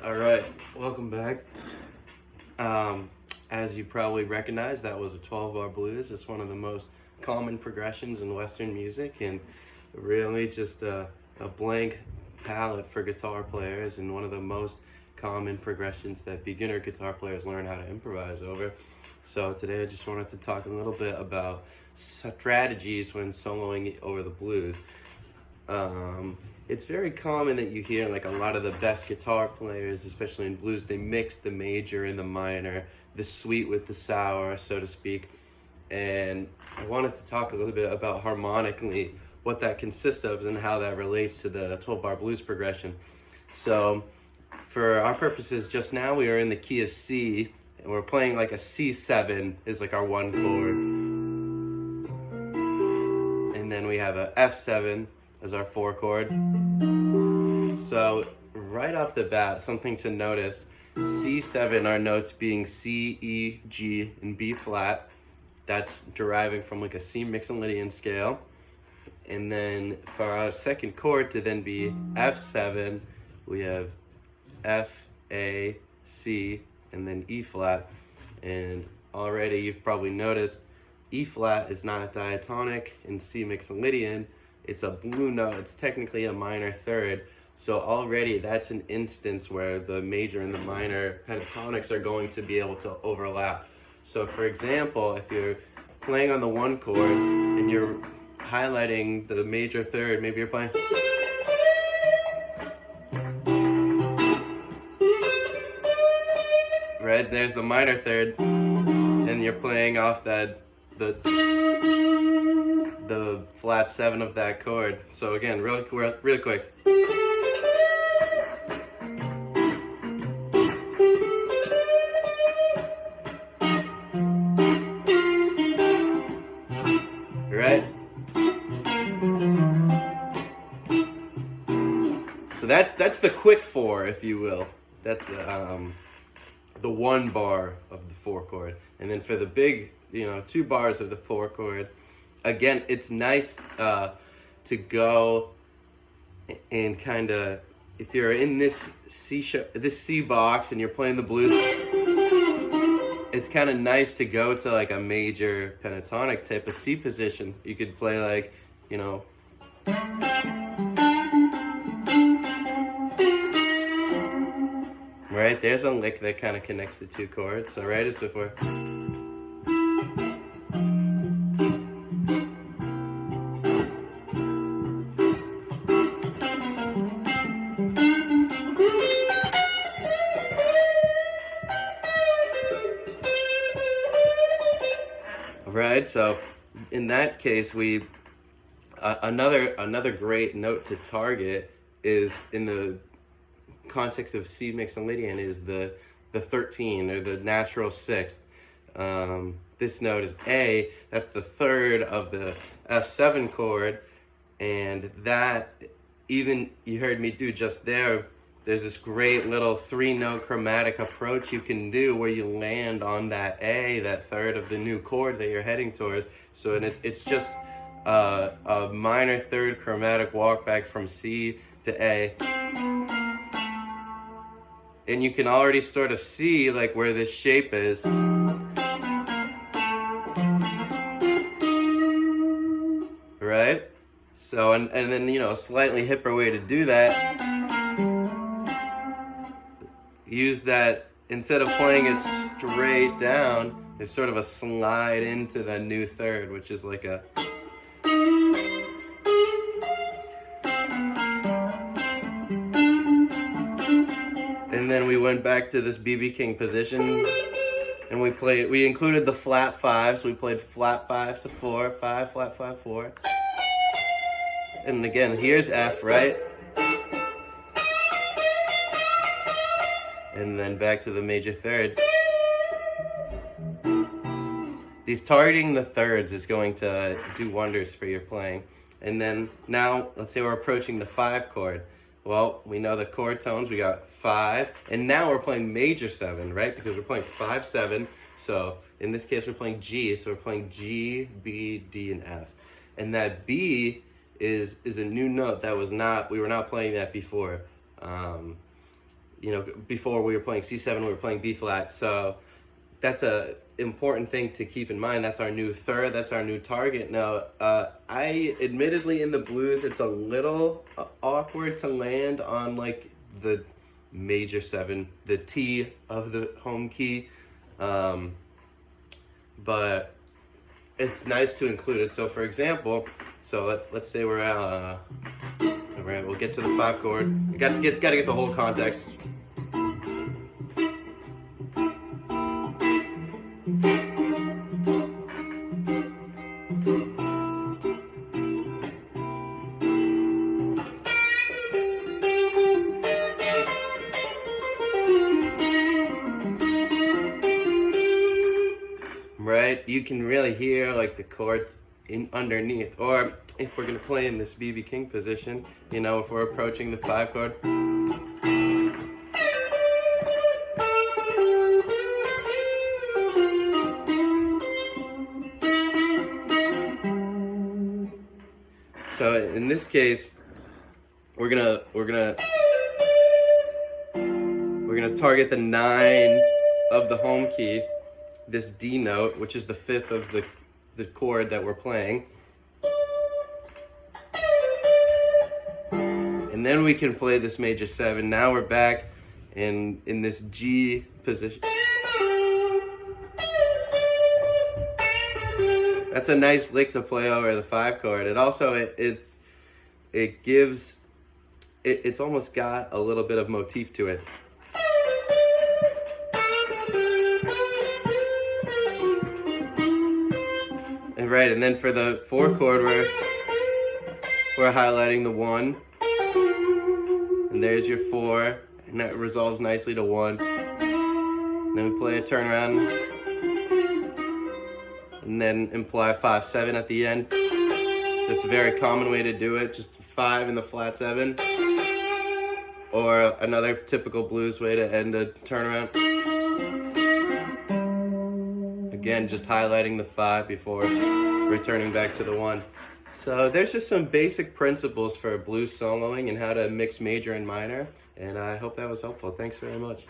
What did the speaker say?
All right, welcome back. As you probably recognize, that was a 12-bar blues. It's one of the most common progressions in Western music, and really just a blank palette for guitar players, and one of the most common progressions that beginner guitar players learn how to improvise over. So today I just wanted to talk a little bit about strategies when soloing over the blues. It's very common that you hear like a lot of the best guitar players, especially in blues, they mix the major and the minor, the sweet with the sour, so to speak. And I wanted to talk a little bit about harmonically what that consists of and how that relates to the 12-bar blues progression. So for our purposes just now, we are in the key of C, and we're playing like a C7 is like our one chord. And then we have a F7 as our 4 chord. So right off the bat, something to notice, C7, our notes being C, E, G, and B flat. That's deriving from like a C Mixolydian scale. And then for our second chord to then be F7, we have F, A, C, and then E flat. And already you've probably noticed E flat is not a diatonic in C Mixolydian. It's a blue note. It's technically a minor third. So already that's an instance where the major and the minor pentatonics are going to be able to overlap. So for example, if you're playing on the one chord and you're highlighting the major third, maybe you're playing, right? There's the minor third, and you're playing off that the flat 7 of that chord. So again, real quick. Right? So that's the quick 4, if you will. That's the 1 bar of the 4 chord. And then for the big, 2 bars of the 4 chord, again, it's nice to go and kind of, if you're in this C box and you're playing the blues, it's kind of nice to go to like a major pentatonic type of C position. You could play like, right? There's a lick that kind of connects the 2 chords. So right as if we're, right? So in that case, we another great note to target is in the context of C Mixolydian is the 13 or the natural 6th. This note is A. That's the 3rd of the F7 chord, and that, even you heard me do just there, there's this great little 3-note chromatic approach you can do where you land on that A, that 3rd of the new chord that you're heading towards. So and it's just a minor 3rd chromatic walk back from C to A. And you can already sort of see like where this shape is. Right? So, and then, a slightly hipper way to do that, use that, instead of playing it straight down, it's sort of a slide into the new 3rd, which is like a, and then we went back to this B.B. King position, and we included the flat 5, so we played flat 5 to 4, 5, flat 5, 4. And again, here's F, right? And then back to the major 3rd. These targeting the 3rds is going to do wonders for your playing. And then now, let's say we're approaching the 5 chord. Well, we know the chord tones, we got 5, and now we're playing major 7, right? Because we're playing 5, 7, so in this case we're playing G, so we're playing G, B, D, and F. And that B is a new note that we were not playing that before. before we were playing C7, we were playing B flat. So that's a important thing to keep in mind. That's our new third. That's our new target. Now, I admittedly in the blues, it's a little awkward to land on like the major 7, the T of the home key, but it's nice to include it. So, for example, let's say we'll get to the 5 chord. You got to get the whole context. Right, you can really hear like the chords underneath. Or if we're gonna play in this BB King position, if we're approaching the 5 chord. So in this case, we're gonna target the 9 of the home key, this D note, which is the 5th of the chord that we're playing. And then we can play this major 7. Now we're back in this G position. That's a nice lick to play over the 5 chord. It also it's almost got a little bit of motif to it. Right, and then for the 4 chord, we're highlighting the 1, and there's your 4, and that resolves nicely to 1. And then we play a turnaround, and then imply 5/7 at the end. That's a very common way to do it, just 5 in the flat 7, or another typical blues way to end a turnaround. Again, just highlighting the 5 before returning back to the 1. So there's just some basic principles for blues soloing and how to mix major and minor, and I hope that was helpful. Thanks very much.